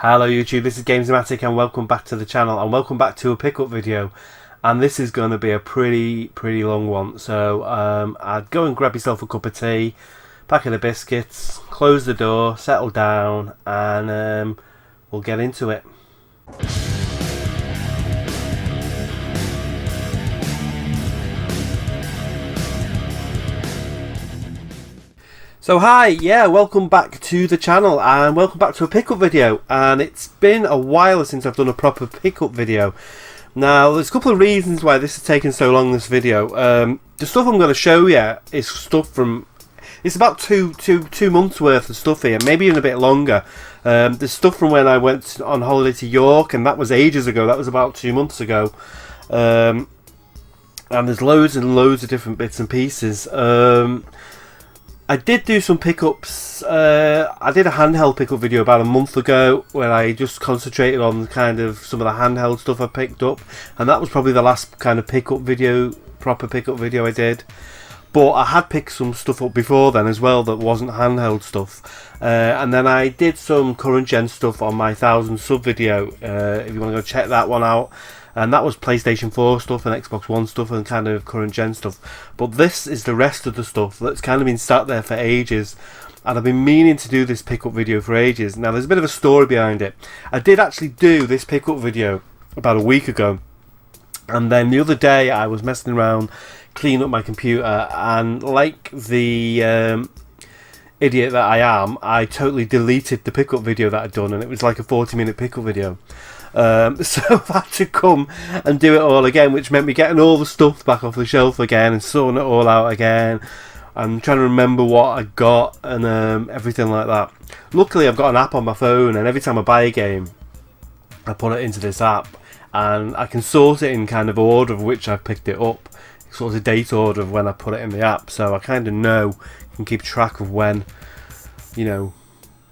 Hello YouTube, this is GAMEZOMATIK and welcome back to the channel and welcome back to a pickup video. And this is going to be a pretty long one, so I'd go and grab yourself a cup of tea, packet of biscuits, close the door, settle down, and we'll get into it. So hi, welcome back to the channel and welcome back to a pickup video. And it's been a while since I've done a proper pickup video. Now there's a couple of reasons why this has taken so long, this video. The stuff I'm going to show you is stuff from, it's about two months worth of stuff here, maybe even a bit longer. There's stuff from when I went on holiday to York, and that was ages ago, that was about 2 months ago. And there's loads and loads of different bits and pieces. I did do some pickups. I did a handheld pickup video about a month ago where I just concentrated on kind of some of the handheld stuff I picked up, and that was probably the last kind of pickup video, proper pickup video I did. But I had picked some stuff up before then as well that wasn't handheld stuff, and then I did some current gen stuff on my 1000 sub video. If you want to go check that one out. And that was PlayStation 4 stuff and Xbox One stuff and kind of current gen stuff. But this is the rest of the stuff that's kind of been sat there for ages. And I've been meaning to do this pickup video for ages. Now there's a bit of a story behind it. I did actually do this pickup video about a week ago. And then the other day I was messing around, cleaning up my computer. And like the idiot that I am, I totally deleted the pickup video that I'd done. And it was like a 40-minute pickup video. So I've had to come and do it all again, which meant me getting all the stuff back off the shelf again and sorting it all out again. I'm trying to remember what I got and everything like that. Luckily I've got an app on my phone, and every time I buy a game I put it into this app and I can sort it in kind of order of which I've picked it up, sort of date order of when I put it in the app, so I kind of know, can keep track of when, you know,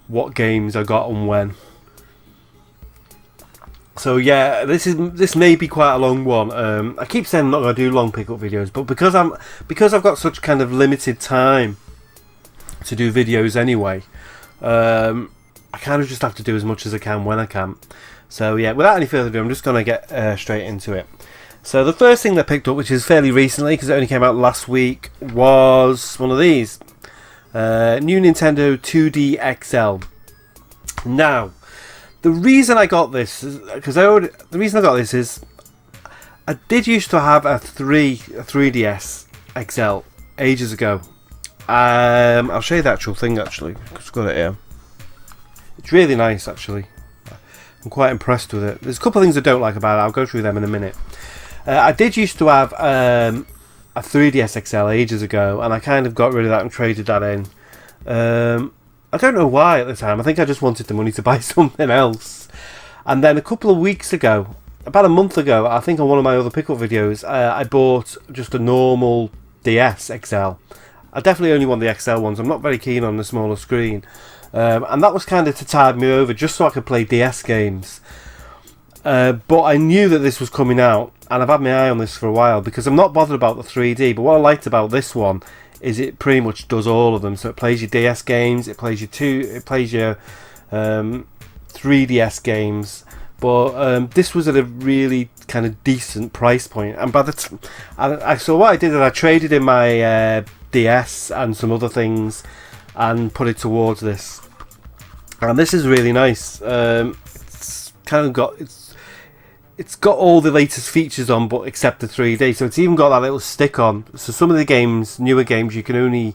what games I got and when. So yeah, this may be quite a long one. I keep saying I'm not going to do long pickup videos, but because I've got such kind of limited time to do videos anyway, I kind of just have to do as much as I can when I can. So yeah, without any further ado, I'm just going to get straight into it. So the first thing that I picked up, which is fairly recently because it only came out last week, was one of these new Nintendo 2D XL. Now, the reason I got this is because I did used to have a 3DS XL ages ago. I'll show you the actual thing actually. I've got it here. It's really nice actually. I'm quite impressed with it. There's a couple of things I don't like about it. I'll go through them in a minute. I did used to have a 3DS XL ages ago, and I kind of got rid of that and traded that in. I don't know why at the time. I think I just wanted the money to buy something else. And then a couple of weeks ago, about a month ago, I think on one of my other pickup videos, I bought just a normal DS XL. I definitely only want the XL ones. I'm not very keen on the smaller screen. And that was kind of to tide me over, just so I could play DS games. But I knew that this was coming out, and I've had my eye on this for a while, because I'm not bothered about the 3D. But what I liked about this one is it pretty much does all of them. So it plays your DS games, it plays your 3DS games, but this was at a really kind of decent price point. And by the so what I did is I traded in my DS and some other things and put it towards this. And this is really nice. It's kind of got it's got all the latest features on, but except the 3D. So it's even got that little stick on. So some of the games, newer games, you can only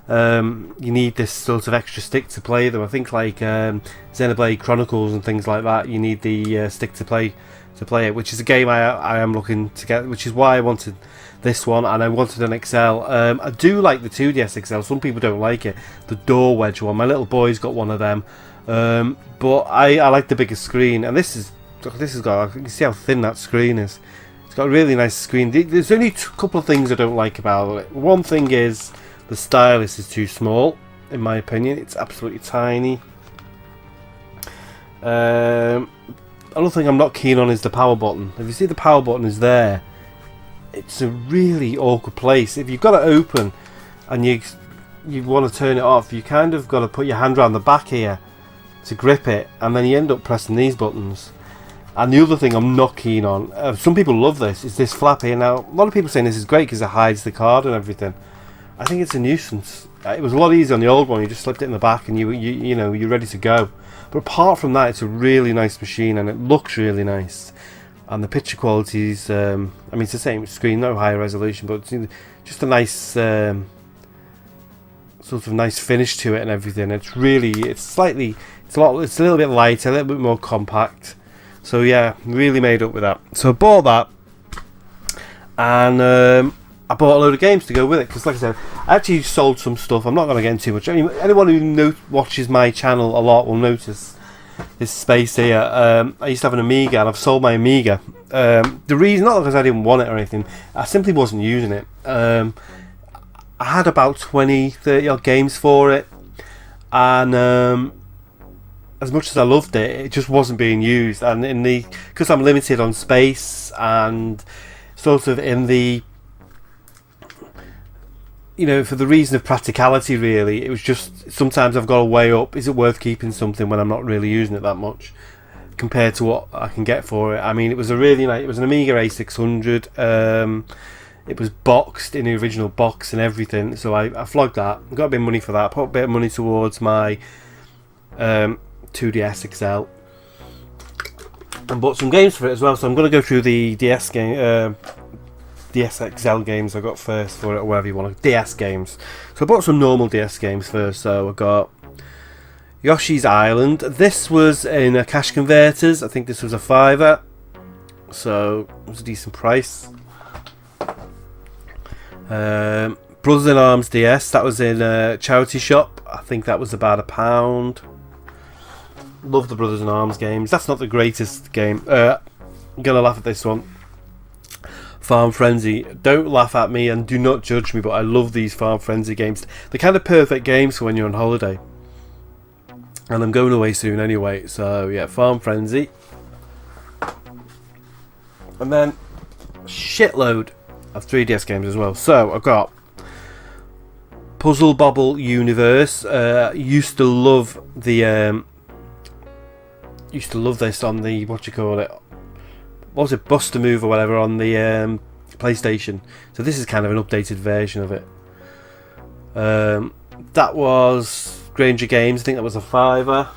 you need this sort of extra stick to play them. I think like Xenoblade Chronicles and things like that, you need the stick to play it, which is a game I am looking to get, which is why I wanted this one, and I wanted an XL. I do like the 2DS XL. Some people don't like it, the door wedge one. My little boy's got one of them, but I like the bigger screen, and this has got, you can see how thin that screen is. It's got a really nice screen. There's only a couple of things I don't like about it. One thing is the stylus is too small, in my opinion. It's absolutely tiny. Another thing I'm not keen on is the power button. If you see the power button is there, it's a really awkward place. If you've got it open and you want to turn it off, you kind of got to put your hand around the back here to grip it, and then you end up pressing these buttons. And the other thing I'm not keen on, some people love this, is this flap here. Now, a lot of people are saying this is great because it hides the card and everything. I think it's a nuisance. It was a lot easier on the old one. You just slipped it in the back and you know, you're ready to go. But apart from that, it's a really nice machine and it looks really nice. And the picture quality is, I mean, it's the same screen, no higher resolution, but it's just a nice, sort of nice finish to it and everything. It's really, it's a little bit lighter, a little bit more compact. So yeah, really made up with that. So I bought that, and I bought a load of games to go with it, because like I said, I actually sold some stuff. I'm not going to get into too much. Anyone who watches my channel a lot will notice this space here. I used to have an Amiga, and I've sold my Amiga. The reason, not because I didn't want it or anything, I simply wasn't using it. I had about 20-30 odd games for it, and as much as I loved it, it just wasn't being used. And because I'm limited on space and sort of in the, you know, for the reason of practicality, really, it was just, sometimes I've got to weigh up, is it worth keeping something when I'm not really using it that much compared to what I can get for it. I mean, it was a really nice, it was an Amiga A600, it was boxed in the original box and everything, so I flogged that, got a bit of money for that, put a bit of money towards my 2DS XL, and bought some games for it as well. So I'm going to go through the DS game, DS XL games I got first for it, or whatever you want to, DS games. So I bought some normal DS games first. So I got Yoshi's Island. This was in a cash converters. I think this was a £5, so it was a decent price. Brothers in Arms DS, that was in a charity shop. I think that was about £1. Love the Brothers in Arms games. That's not the greatest game. I'm gonna laugh at this one. Farm Frenzy. Don't laugh at me and do not judge me, but I love these Farm Frenzy games. They're kind of perfect games for when you're on holiday. And I'm going away soon anyway, so yeah, Farm Frenzy. And then shitload of 3DS games as well. So I've got Puzzle Bobble Universe. Used to love this on the, what you call it, what was it, Buster Move or whatever, on the PlayStation. So this is kind of an updated version of it. That was Granger Games. I think that was a £5.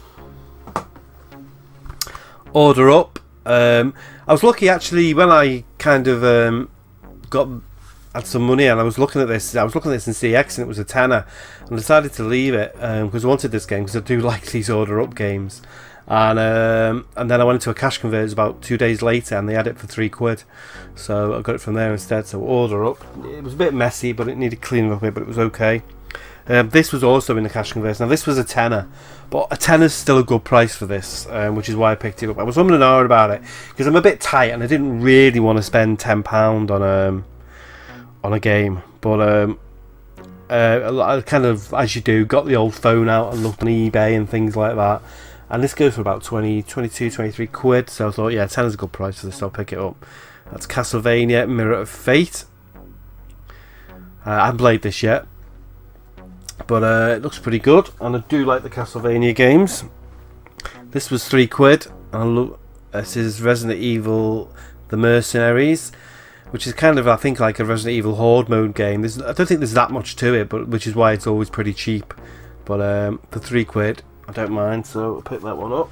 Order Up. I was lucky actually when I kind of had some money and I was looking at this. I was looking at this in CX and it was a tenner, and I decided to leave it because I wanted this game because I do like these Order Up games. And then I went into a cash converters about 2 days later, and they had it for £3, so I got it from there instead. So Order Up. It was a bit messy, but it needed cleaning up a bit, but it was okay. This was also in the cash converters. Now this was a tenner, but a tenner's still a good price for this, which is why I picked it up. I was umming and ahhing about it because I'm a bit tight and I didn't really want to spend £10 on a game, but I kind of, as you do, got the old phone out and looked on eBay and things like that. And this goes for about 20, 22, 23 quid. So I thought, yeah, 10 is a good price for this, so I'll pick it up. That's Castlevania Mirror of Fate. I haven't played this yet, but it looks pretty good. And I do like the Castlevania games. This was £3. And this is Resident Evil The Mercenaries, which is kind of, I think, like a Resident Evil Horde mode game. I don't think there's that much to it, but which is why it's always pretty cheap. But for £3, I don't mind, so I'll pick that one up.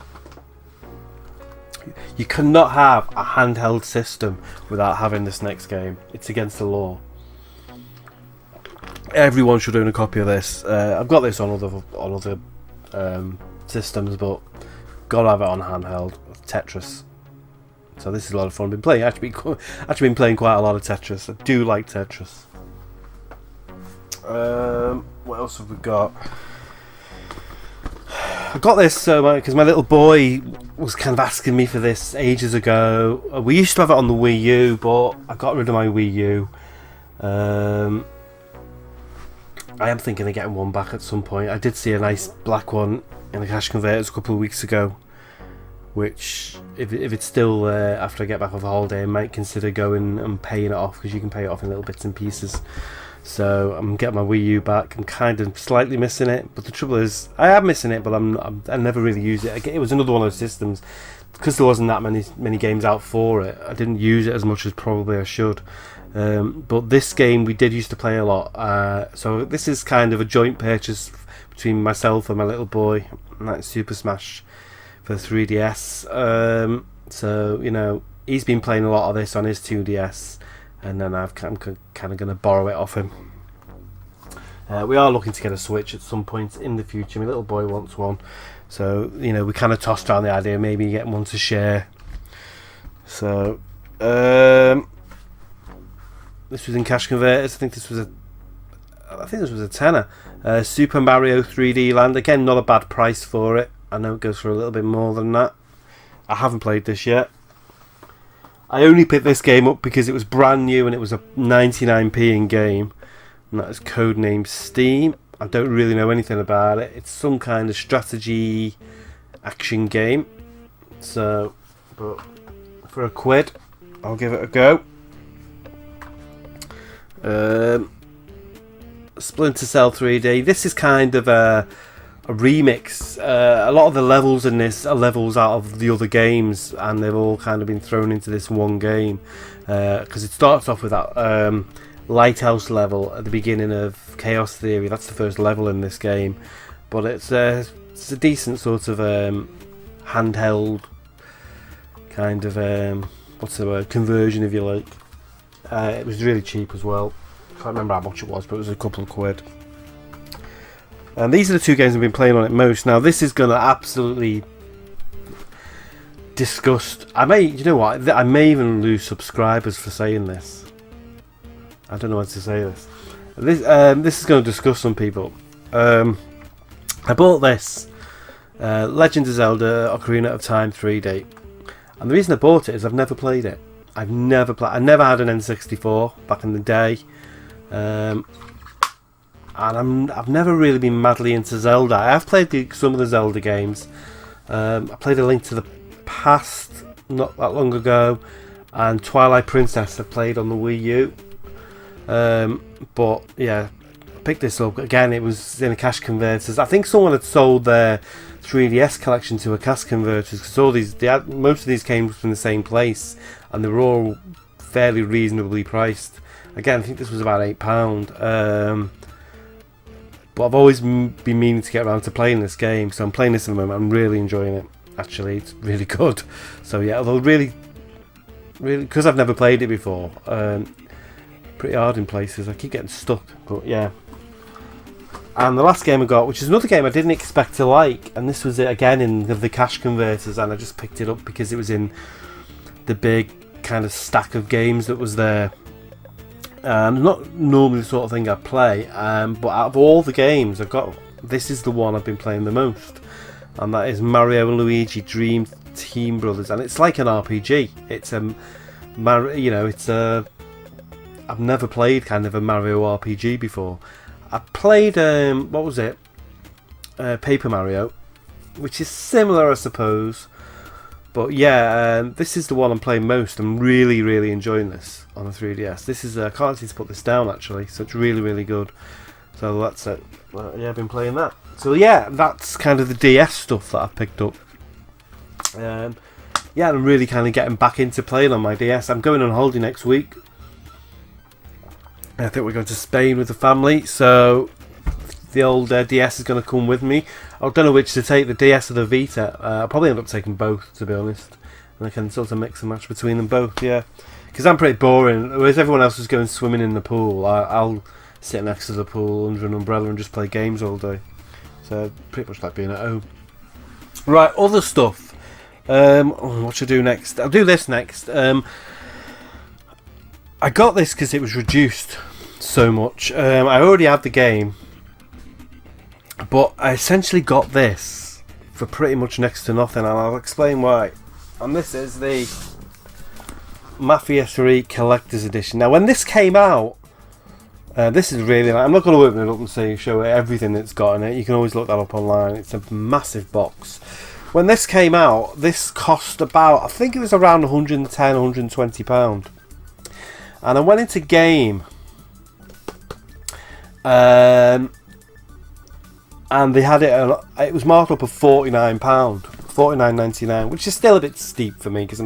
You cannot have a handheld system without having this next game. It's against the law. Everyone should own a copy of this. I've got this on other systems, but gotta have it on handheld. Tetris. So this is a lot of fun. Been playing actually been playing quite a lot of Tetris. I do like Tetris. What else have we got? I got this because my little boy was kind of asking me for this ages ago. We used to have it on the Wii U, but I got rid of my Wii U. I am thinking of getting one back at some point. I did see a nice black one in the cash converters a couple of weeks ago, which, if it's still there after I get back off a holiday, I might consider going and paying it off, because you can pay it off in little bits and pieces. So I'm getting my Wii U back. I'm kind of slightly missing it, but the trouble is, I am missing it, but I never really use it. It was another one of those systems, because there wasn't that many games out for it. I didn't use it as much as probably I should. But this game we did used to play a lot. So this is kind of a joint purchase between myself and my little boy, and that's Super Smash for 3DS. So you know, he's been playing a lot of this on his 2DS. And then I'm kind of going to borrow it off him. We are looking to get a Switch at some point in the future. My little boy wants one. So, you know, we kind of tossed around the idea of maybe getting one to share. So, this was in cash converters. I think this was a tenner. Super Mario 3D Land. Again, not a bad price for it. I know it goes for a little bit more than that. I haven't played this yet. I only picked this game up because it was brand new and it was a 99p in game, and that is codenamed Steam. I don't really know anything about it. It's some kind of strategy action game. So, but for a quid, I'll give it a go. Splinter Cell 3D. This is kind of a remix. A lot of the levels in this are levels out of the other games, and they've all kind of been thrown into this one game, because it starts off with that lighthouse level at the beginning of Chaos Theory. That's the first level in this game, but it's a decent sort of handheld kind of what's the word, conversion, if you like. It was really cheap as well. I can't remember how much it was, but it was a couple of quid. And these are the two games I've been playing on it most. Now this is going to absolutely disgust. You know what? I may even lose subscribers for saying this. I don't know how to say this. This is going to disgust some people. I bought this Legend of Zelda: Ocarina of Time 3D, and the reason I bought it is I've never played it. I never had an N64 back in the day. And I've never really been madly into Zelda. I have played some of the Zelda games. I played A Link to the Past not that long ago, and Twilight Princess I played on the Wii U. But yeah, I picked this up again. It was in a cash converters. I think someone had sold their 3DS collection to a cash converters, because most of these came from the same place, and they were all fairly reasonably priced. Again, I think this was about £8. But I've always been meaning to get around to playing this game, so I'm playing this at the moment. I'm really enjoying it. Actually, it's really good. So yeah, although really, because I've never played it before, pretty hard in places. I keep getting stuck, but yeah. And the last game I got, which is another game I didn't expect to like, and this was it again in the cash converters, and I just picked it up because it was in the big kind of stack of games that was there. Not normally the sort of thing I play, but out of all the games I've got, this is the one I've been playing the most, and that is Mario and Luigi Dream Team Brothers, and it's like an RPG. It's I've never played kind of a Mario RPG before. I played what was it? Paper Mario, which is similar, I suppose. But yeah, this is the one I'm playing most. I'm really, really enjoying this on the 3DS. This is I can't seem to put this down actually, so it's really, really good. So that's it. Well, yeah, I've been playing that. So yeah, that's kind of the DS stuff that I've picked up. Yeah, I'm really kind of getting back into playing on my DS. I'm going on holiday next week. I think we're going to Spain with the family, so the old DS is going to come with me. I don't know which to take, the DS or the Vita. I'll probably end up taking both, to be honest, and I can sort of mix and match between them both. Yeah, because I'm pretty boring. Whereas everyone else is going swimming in the pool, I'll sit next to the pool under an umbrella and just play games all day. So pretty much like being at home. Right, other stuff. What should I do next? I'll do this next. I got this because it was reduced so much. I already had the game, but I essentially got this for pretty much next to nothing, and I'll explain why. And this is the Mafia 3 Collector's Edition. Now, when this came out, this is really nice. I'm not going to open it up and show everything it's got in it. You can always look that up online. It's a massive box. When this came out, this cost about, I think it was around £110, £120. And I went into Game, and they had it was marked up at £49, £49.99, which is still a bit steep for me because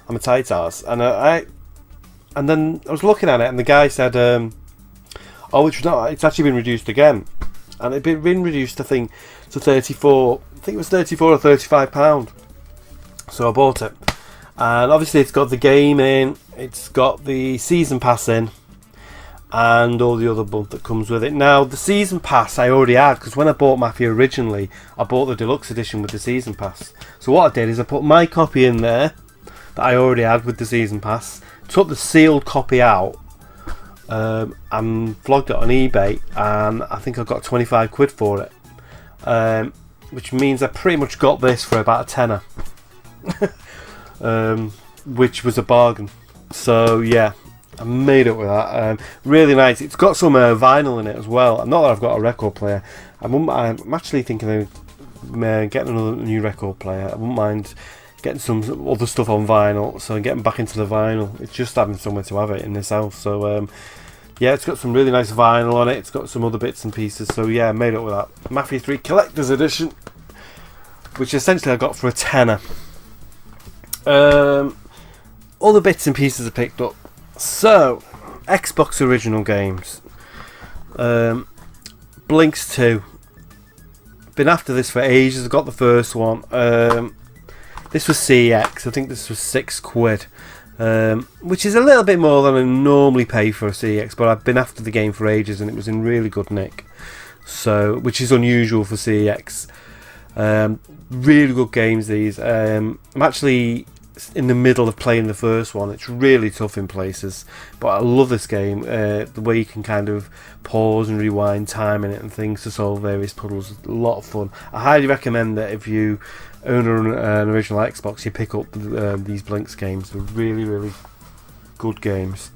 I'm a tight ass. And then I was looking at it, and the guy said, "Oh, it's actually been reduced again," and it'd been reduced, I think, to 34. I think it was 34 or 35 pound. So I bought it, and obviously it's got the game in, it's got the season pass in, and all the other bump that comes with it. Now, the season pass I already had, because when I bought Mafia originally, I bought the deluxe edition with the season pass. So what I did is I put my copy in there that I already had with the season pass, took the sealed copy out, and flogged it on eBay, and I think I got 25 quid for it, which means I pretty much got this for about a tenner, which was a bargain. So yeah, I made it with that. Really nice. It's got some vinyl in it as well. Not that I've got a record player. I'm actually thinking of getting another new record player. I wouldn't mind getting some other stuff on vinyl, so getting back into the vinyl. It's just having somewhere to have it in this house. So yeah, it's got some really nice vinyl on it. It's got some other bits and pieces. So yeah, I made it with that. Mafia 3 Collector's Edition, which essentially I got for a tenner. All the bits and pieces I picked up. So, Xbox original games. Blinks 2. Been after this for ages. I got the first one. This was CEX. I think this was £6, which is a little bit more than I normally pay for a CEX, but I've been after the game for ages, and it was in really good nick. So, which is unusual for CEX. Really good games, these. I'm actually in the middle of playing the first one. It's really tough in places, but I love this game. The way you can kind of pause and rewind time in it and things to solve various puzzles. A lot of fun. I highly recommend that if you own an original Xbox, you pick up these Blinks games. They're really, really good games.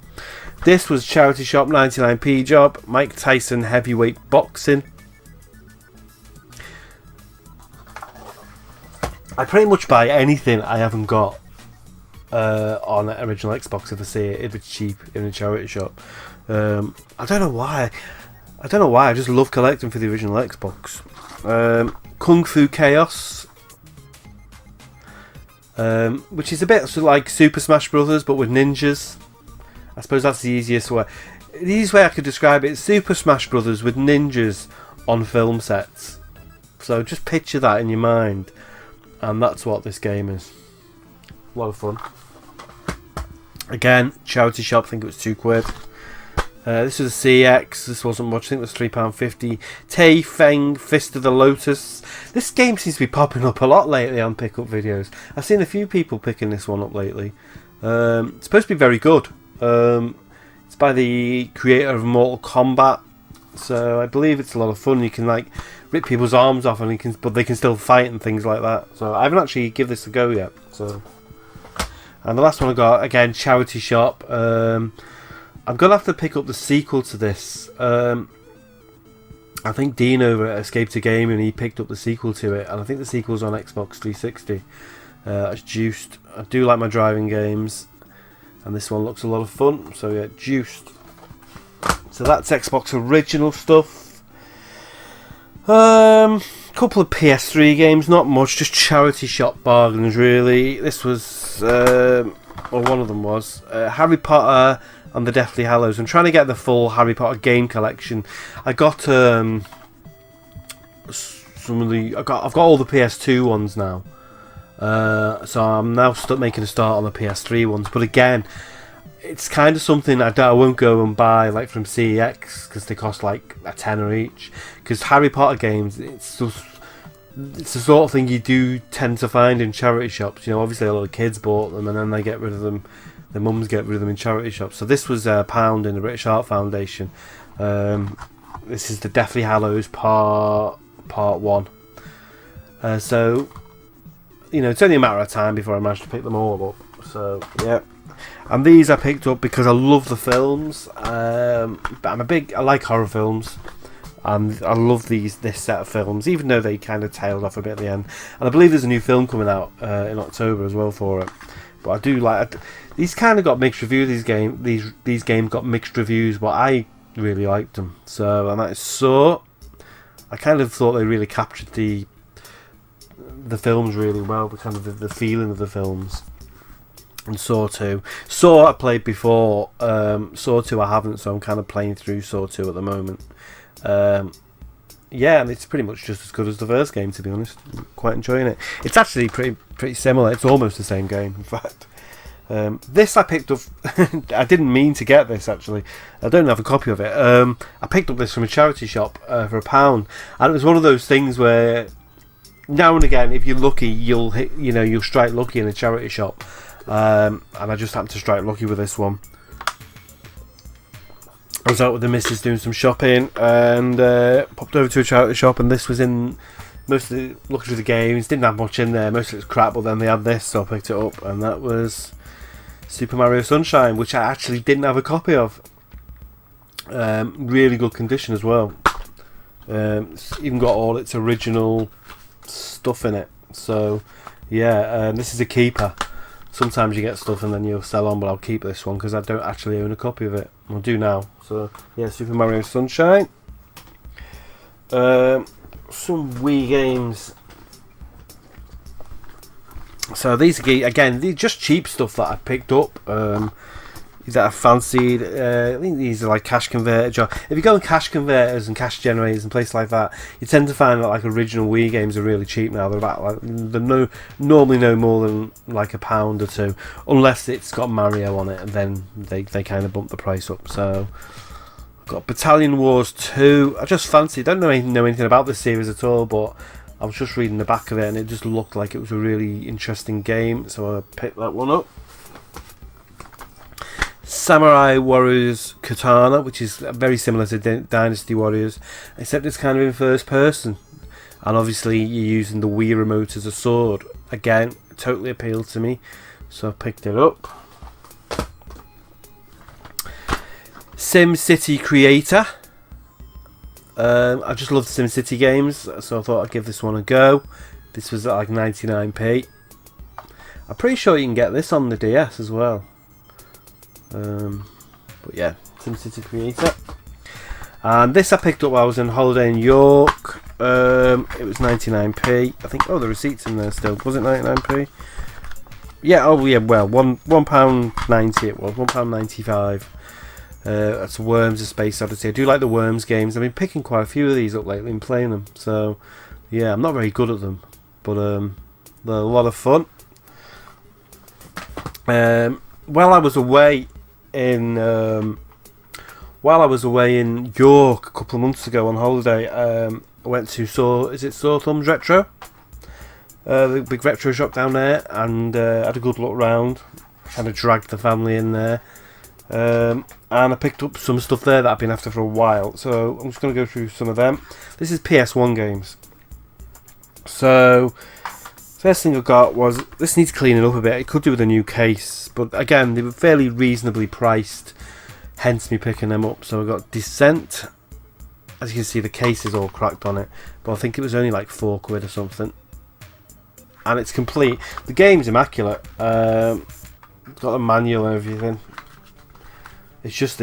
This was Charity Shop 99p job. Mike Tyson heavyweight boxing. I pretty much buy anything I haven't got on an original Xbox if I see it, if it's cheap in a charity shop. I don't know why. I just love collecting for the original Xbox. Kung Fu Chaos, which is a bit sort of like Super Smash Brothers but with ninjas. I suppose that's the easiest way. The easiest way I could describe it is Super Smash Brothers with ninjas on film sets. So just picture that in your mind, and that's what this game is. A lot of fun. Again, charity shop, I think it was £2. This was a CX, this wasn't much, I think it was £3.50. Tay Feng, Fist of the Lotus. This game seems to be popping up a lot lately on pickup videos. I've seen a few people picking this one up lately. It's supposed to be very good. It's by the creator of Mortal Kombat, so I believe it's a lot of fun. You can like rip people's arms off, and but they can still fight and things like that. So I haven't actually given this a go yet. So. And the last one I got, again, charity shop. I'm going to have to pick up the sequel to this. I think Dean over at Escape to Gaming, he picked up the sequel to it. And I think the sequel's on Xbox 360. It's Juiced. I do like my driving games. And this one looks a lot of fun. So yeah, Juiced. So that's Xbox original stuff. Couple of PS3 games, not much, just charity shop bargains really. This was, or one of them was, Harry Potter and the Deathly Hallows. I'm trying to get the full Harry Potter game collection. I got I've got all the PS2 ones now. So I'm now making a start on the PS3 ones. But again, it's kind of something I won't go and buy like from CEX because they cost like a tenner each. Because Harry Potter games, it's the sort of thing you do tend to find in charity shops. You know, obviously a lot of kids bought them and then they get rid of them. Their mums get rid of them in charity shops. So this was £1 in the British Art Foundation. This is the Deathly Hallows Part 1. So, you know, it's only a matter of time before I manage to pick them all up. So, yeah. And these I picked up because I love the films. But I like horror films. And I love this set of films, even though they kind of tailed off a bit at the end. And I believe there's a new film coming out in October as well for it. But I do like these. Kind of got mixed reviews. These games got mixed reviews, but I really liked them. So, and that is Saw. I kind of thought they really captured the films really well, the kind of the feeling of the films. And Saw 2. Saw I played before. Saw 2 I haven't, so I'm kind of playing through Saw 2 at the moment. Yeah, and it's pretty much just as good as the first game, to be honest. I'm quite enjoying it. It's actually pretty similar. It's almost the same game, in fact. This I picked up. I didn't mean to get this, actually. I don't have a copy of it. I picked up this from a charity shop for £1, and it was one of those things where now and again, if you're lucky, you'll strike lucky in a charity shop. And I just happened to strike lucky with this one. I was out with the missus doing some shopping and popped over to a charity shop, and this was in most of the looking through the games. Didn't have much in there, most of it was crap, but then they had this, so I picked it up, and that was Super Mario Sunshine, which I actually didn't have a copy of. Really good condition as well. It's even got all its original stuff in it. So yeah, this is a keeper. Sometimes you get stuff and then you'll sell on, but I'll keep this one because I don't actually own a copy of it. I'll do now. So yeah, Super Mario Sunshine. Some Wii games. So these again, they're just cheap stuff that I picked up. That I fancied. I think these are like cash converter jobs. If you go on cash converters and cash generators and places like that, you tend to find that like original Wii games are really cheap now. They're about normally no more than like £1 or £2, unless it's got Mario on it, and then they kind of bump the price up. So I've got Battalion Wars 2. I just fancied. I don't know anything about this series at all, but I was just reading the back of it and it just looked like it was a really interesting game, so I picked that one up. Samurai Warriors Katana, which is very similar to Dynasty Warriors, except it's kind of in first person, and obviously you're using the Wii remote as a sword. Again, totally appealed to me, so I picked it up. SimCity Creator. I just love the SimCity games, so I thought I'd give this one a go. This was at like 99p. I'm pretty sure you can get this on the DS as well. But yeah, SimCity Creator. And this I picked up while I was on holiday in York. It was 99p. I think. Oh, the receipt's in there still. Was it 99p? Yeah. Oh yeah. Well, £1.90 it was. £1.95. That's Worms: A Space Odyssey. I do like the Worms games. I've been picking quite a few of these up lately and playing them. So yeah, I'm not very good at them, but they're a lot of fun. While I was away in York a couple of months ago on holiday, I went to Saw Thumbs Retro, the big retro shop down there, and had a good look round. Kind of dragged the family in there, and I picked up some stuff there that I've been after for a while. So I'm just going to go through some of them. This is PS1 games. So first thing I got was, this needs cleaning up a bit. It could do with a new case, but again, they were fairly reasonably priced, hence me picking them up. So I got Descent. As you can see, the case is all cracked on it, but I think it was only like £4 or something. And it's complete. The game's immaculate. It's got a manual and everything. It just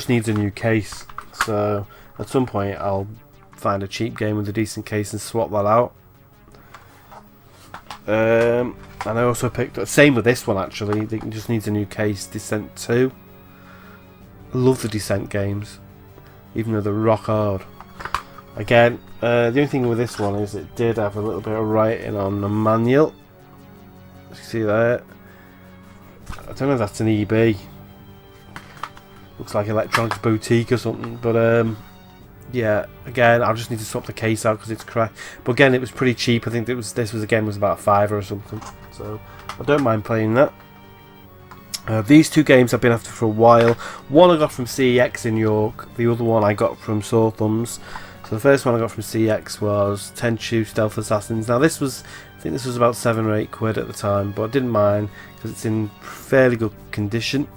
needs a new case. So at some point I'll find a cheap game with a decent case and swap that out. And I also picked up, same with this one actually, it just needs a new case, Descent 2. I love the Descent games, even though they're rock hard. Again, the only thing with this one is it did have a little bit of writing on the manual. You see there? I don't know if that's an EB. Looks like Electronics Boutique or something, but yeah, again, I'll just need to swap the case out because it's cracked. But again, it was pretty cheap. I think this was about £5 or something. So I don't mind playing that. These two games I've been after for a while. One I got from CEX in York. The other one I got from Saw Thumbs. So the first one I got from CEX was Tenchu Stealth Assassins. Now I think this was about £7 or £8 at the time, but I didn't mind because it's in fairly good condition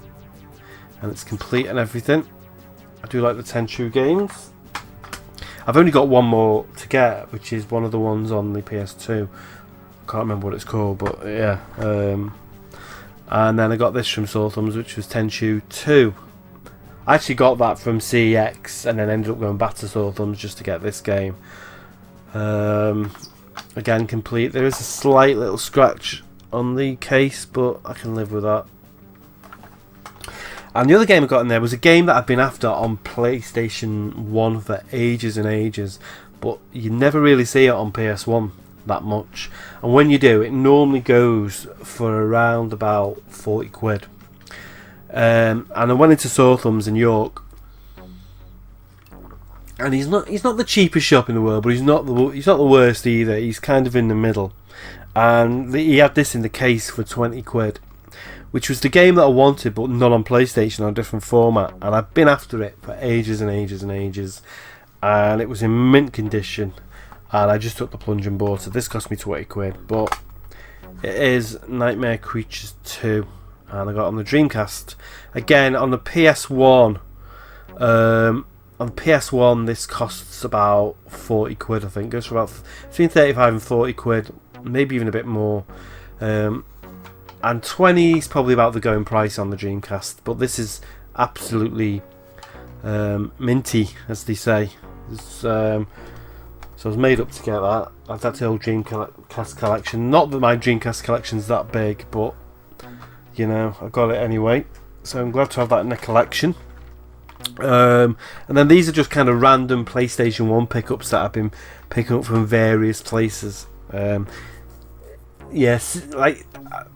and it's complete and everything. I do like the Tenchu games. I've only got one more to get, which is one of the ones on the PS2. Can't remember what it's called, but yeah. And then I got this from Saw Thumbs, which was Tenchu 2. I actually got that from CEX and then ended up going back to Sore Thumbs just to get this game. Again, complete. There is a slight little scratch on the case, but I can live with that. And the other game I got in there was a game that I've been after on PlayStation 1 for ages and ages, but you never really see it on PS1 that much. And when you do, it normally goes for around about 40 quid. And I went into Sore Thumbs in York, and he's not the cheapest shop in the world, but he's not the worst either. He's kind of in the middle, and he had this in the case for 20 quid, which was the game that I wanted, but not on PlayStation, on a different format. And I've been after it for ages and ages and ages, and it was in mint condition, and I just took the plunge and bought it. This cost me 20 quid, but it is Nightmare Creatures 2, and I got it on the Dreamcast. Again, on the PS1. On PS1, this costs about 40 quid, I think. It goes for about between 35 and 40 quid, maybe even a bit more. And 20 is probably about the going price on the Dreamcast. But this is absolutely minty, as they say. So I was made up to get that. That's the old Dreamcast collection. Not that my Dreamcast collection's that big, but you know, I got it anyway. So I'm glad to have that in the collection. And then these are just kind of random PlayStation 1 pickups that I've been picking up from various places. Yes, like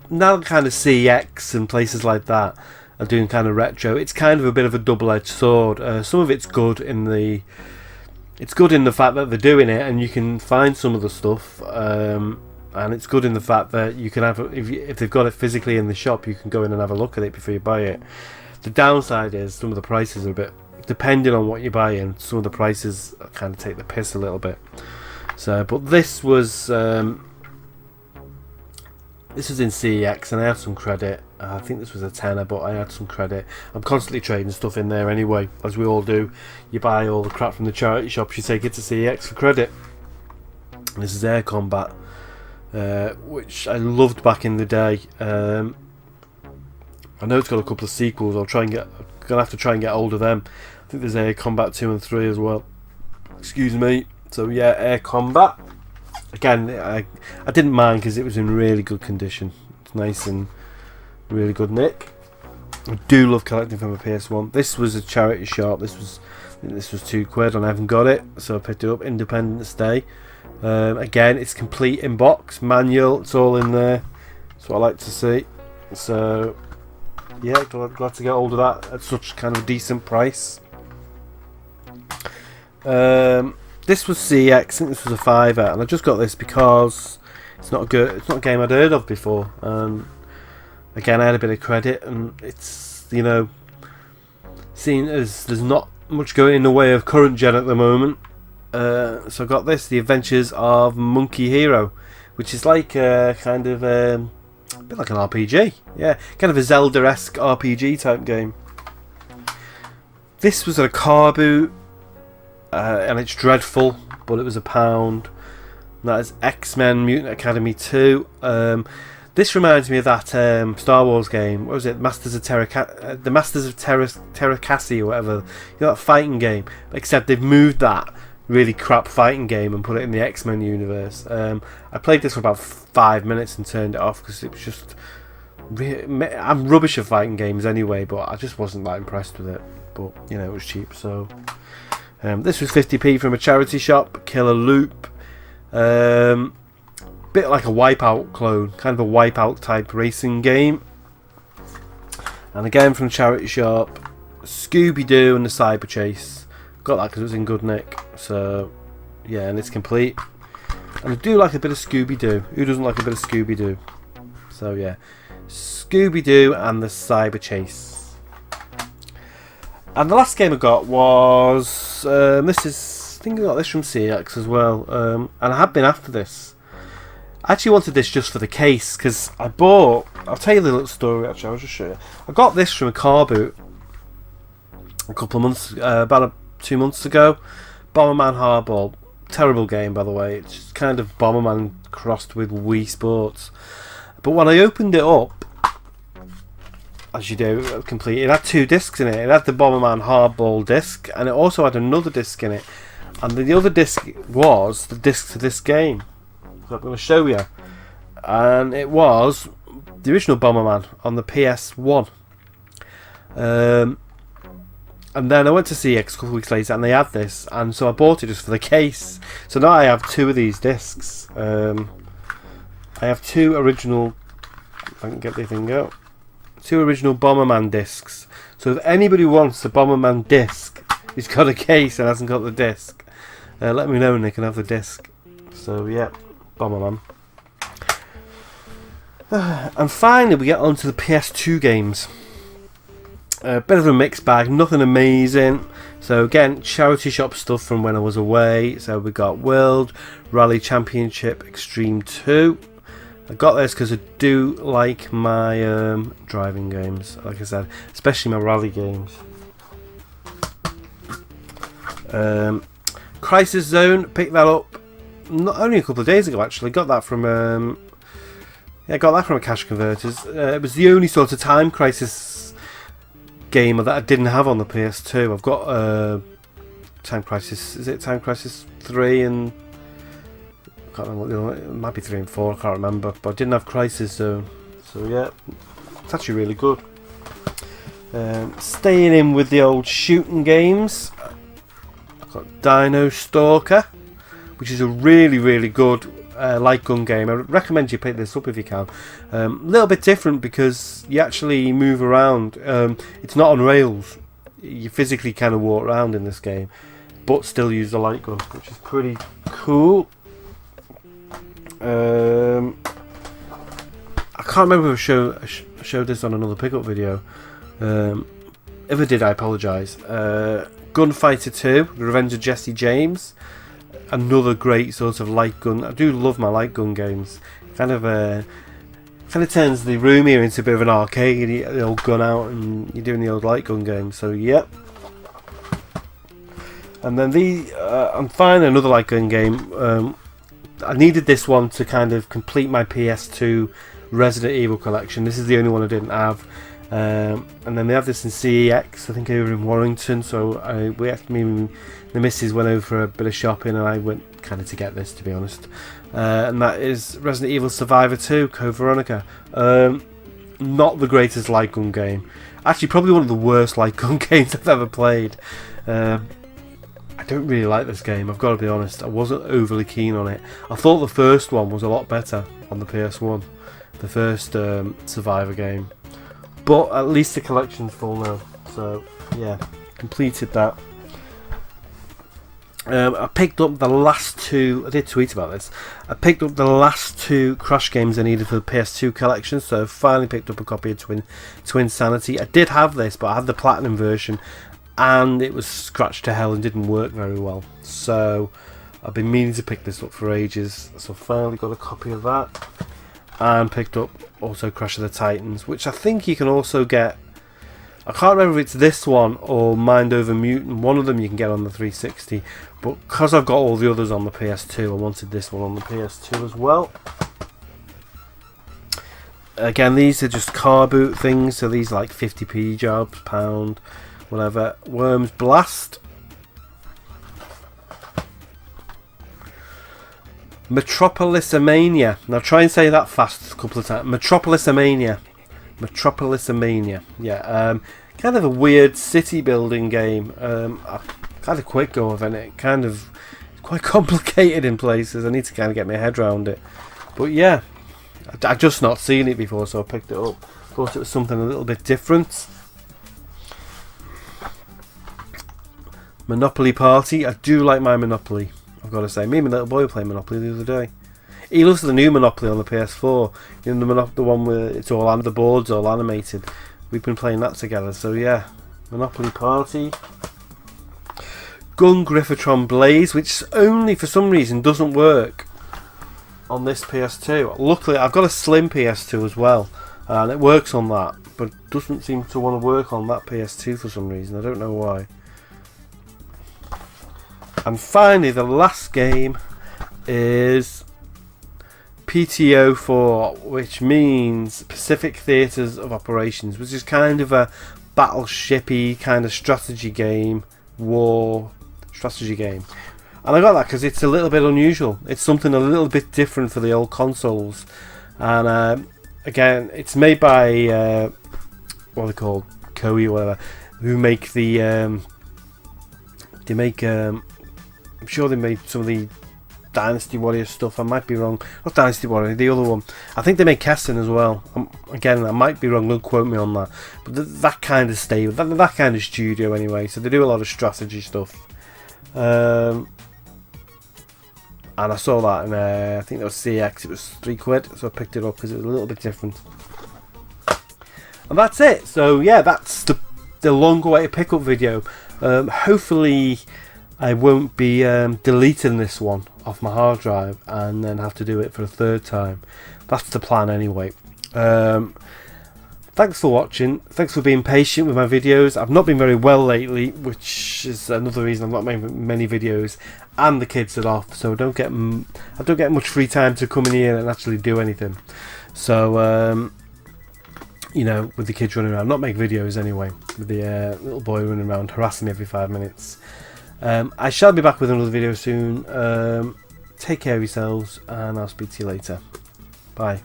now kind of CX and places like that are doing kind of retro. It's kind of a bit of a double-edged sword. Some of it's good in the fact that they're doing it and you can find some of the stuff. And it's good in the fact that you can have, if they've got it physically in the shop, you can go in and have a look at it before you buy it. The downside is some of the prices are a bit, depending on what you're buying, some of the prices kind of take the piss a little bit. So, but this was in CEX, and I had some credit. I think this was a tenner, but I had some credit. I'm constantly trading stuff in there anyway, as we all do. You buy all the crap from the charity shops, you take it to CEX for credit. And this is Air Combat, which I loved back in the day. I know it's got a couple of sequels. Gonna have to try and get hold of them. I think there's Air Combat 2 and 3 as well. Excuse me. So yeah, Air Combat. Again, I didn't mind because it was in really good condition. It's nice and really good nick. I do love collecting from a PS1. This was a charity shop. I think this was 2 quid, and I haven't got it, so I picked it up. Independence Day. Again, it's complete in box, manual. It's all in there. That's what I like to see. So yeah, glad to get hold of that at such kind of decent price. This was CX. I think this was a fiver, and I just got this because it's not a game I'd heard of before. Again, I had a bit of credit, and it's, you know, seeing as there's not much going in the way of current gen at the moment. So I got this, The Adventures of Monkey Hero, which is like kind of a bit like an RPG, yeah, kind of a Zelda-esque RPG type game. This was a car boot, and it's dreadful, but it was £1. That is X-Men Mutant Academy 2. This reminds me of that Star Wars game. What was it? The Masters of Terrakasi or whatever. You know, that fighting game. Except they've moved that really crap fighting game and put it in the X-Men universe. I played this for about 5 minutes and turned it off because it was just I'm rubbish at fighting games anyway, but I just wasn't that impressed with it. But you know, it was cheap, so this was 50p from a charity shop. Killer Loop, bit like a Wipeout clone, kind of a Wipeout type racing game. And again from charity shop, Scooby-Doo and the Cyber Chase. Got that because it was in good nick. So yeah, and it's complete. And I do like a bit of Scooby-Doo. Who doesn't like a bit of Scooby-Doo? So yeah, Scooby-Doo and the Cyber Chase. And the last game I got was I think I got this from CX as well. And I have been after this. I actually wanted this just for the case because I'll tell you the little story actually. I'll just show you. I got this from a car boot a couple of months, about 2 months ago. Bomberman Hardball, terrible game by the way. It's just kind of Bomberman crossed with Wii Sports. But when I opened it up, I as you do, complete. It had 2 discs in it. It had the Bomberman Hardball disc, and it also had another disc in it. And the other disc was the disc to this game. So I'm going to show you. And it was the original Bomberman on the PS1. And then I went to CX a couple of weeks later, and they had this, and so I bought it just for the case. So now I have 2 of these discs. I have 2 original. If I can get the thing out. 2 original Bomberman discs. So if anybody wants the Bomberman disc, he's got a case and hasn't got the disc, let me know and they can have the disc. So yeah, Bomberman. And finally we get on to the PS2 games. A bit of a mixed bag, nothing amazing. So again, charity shop stuff from when I was away. So we got World Rally Championship Extreme 2. I got this because I do like my driving games, like I said, especially my rally games. Crisis Zone, picked that up not only a couple of days ago actually. Got that from I got that from a Cash Converters. It was the only sort of Time Crisis game that I didn't have on the PS2. I've got Time Crisis. Is it Time Crisis 3 and I can't remember what the other one, it might be 3 and 4. I can't remember, but I didn't have Crisis Zone. So yeah, it's actually really good. Staying in with the old shooting games, I've got Dino Stalker, which is a really good light gun game. I recommend you pick this up if you can. A little bit different because you actually move around. It's not on rails. You physically kind of walk around in this game, but still use the light gun, which is pretty cool. I can't remember if I showed this on another pickup video. If I did, I apologise. Gunfighter 2, The Revenge of Jesse James. Another great sort of light gun. I do love my light gun games. Kind of turns the room here into a bit of an arcade. You get the old gun out and you're doing the old light gun game. So yep. And then I'm finding another light gun game. I needed this one to kind of complete my PS2 Resident Evil collection. This is the only one I didn't have. And then they have this in CEX, I think over in Warrington. So me and the missus went over for a bit of shopping, and I went kind of to get this, to be honest. And that is Resident Evil Survivor 2, Code Veronica. Not the greatest light gun game. Actually, probably one of the worst light gun games I've ever played. I don't really like this game, I've got to be honest. I wasn't overly keen on it. I thought the first one was a lot better on the PS1, the first Survivor game. But at least the collection's full now. So yeah, completed that. I picked up the last 2. I did tweet about this. I picked up the last 2 Crash games I needed for the PS2 collection. So I finally picked up a copy of Twin Sanity. I did have this, but I had the Platinum version, and it was scratched to hell and didn't work very well. So I've been meaning to pick this up for ages. So I finally got a copy of that, and picked up also Crash of the Titans, which I think you can also get. I can't remember if it's this one or Mind Over Mutant. One of them you can get on the 360, but because I've got all the others on the PS2, I wanted this one on the PS2 as well. Again, these are just car boot things, so these are like 50p jobs, pound, whatever. Worms Blast. Metropolismania. Now try and say that fast a couple of times. Metropolismania. Yeah, kind of a weird city building game. I've had a quick go of it. It kind of quite complicated in places. I need to kind of get my head around it. But yeah, I'd just not seen it before, so I picked it up. Thought it was something a little bit different. Monopoly Party. I do like my Monopoly, I've got to say. Me and my little boy were playing Monopoly the other day. He loves the new Monopoly on the PS4. You know, the one where it's all the board's all animated. We've been playing that together. So yeah, Monopoly Party. Gun Griffotron Blaze, which only for some reason doesn't work on this PS2. Luckily, I've got a slim PS2 as well, and it works on that, but doesn't seem to want to work on that PS2 for some reason. I don't know why. And finally, the last game is PTO4, which means Pacific Theatres of Operations, which is kind of a battleshipy kind of strategy game, war strategy game. And I got that because it's a little bit unusual. It's something a little bit different for the old consoles. And again, it's made by what are they called, Koei or whatever, who make the they make I'm sure they made some of the Dynasty Warrior stuff. I might be wrong. Not Dynasty Warrior, the other one. I think they make Kessen as well. Again, I might be wrong. Don't quote me on that. But that kind of stable, that kind of studio anyway. So they do a lot of strategy stuff. And I saw that, and I think that was CX. It was £3, so I picked it up because it was a little bit different. And that's it. So yeah, that's the long-awaited pickup video. Hopefully, I won't be deleting this one off my hard drive and then have to do it for a third time. That's the plan anyway. Thanks for watching. Thanks for being patient with my videos. I've not been very well lately, which is another reason I'm not making many videos, and the kids are off, so I don't get much free time to come in here and actually do anything. So you know, with the kids running around, not make videos anyway, with the little boy running around harassing me every 5 minutes. I shall be back with another video soon. Take care of yourselves, and I'll speak to you later. Bye.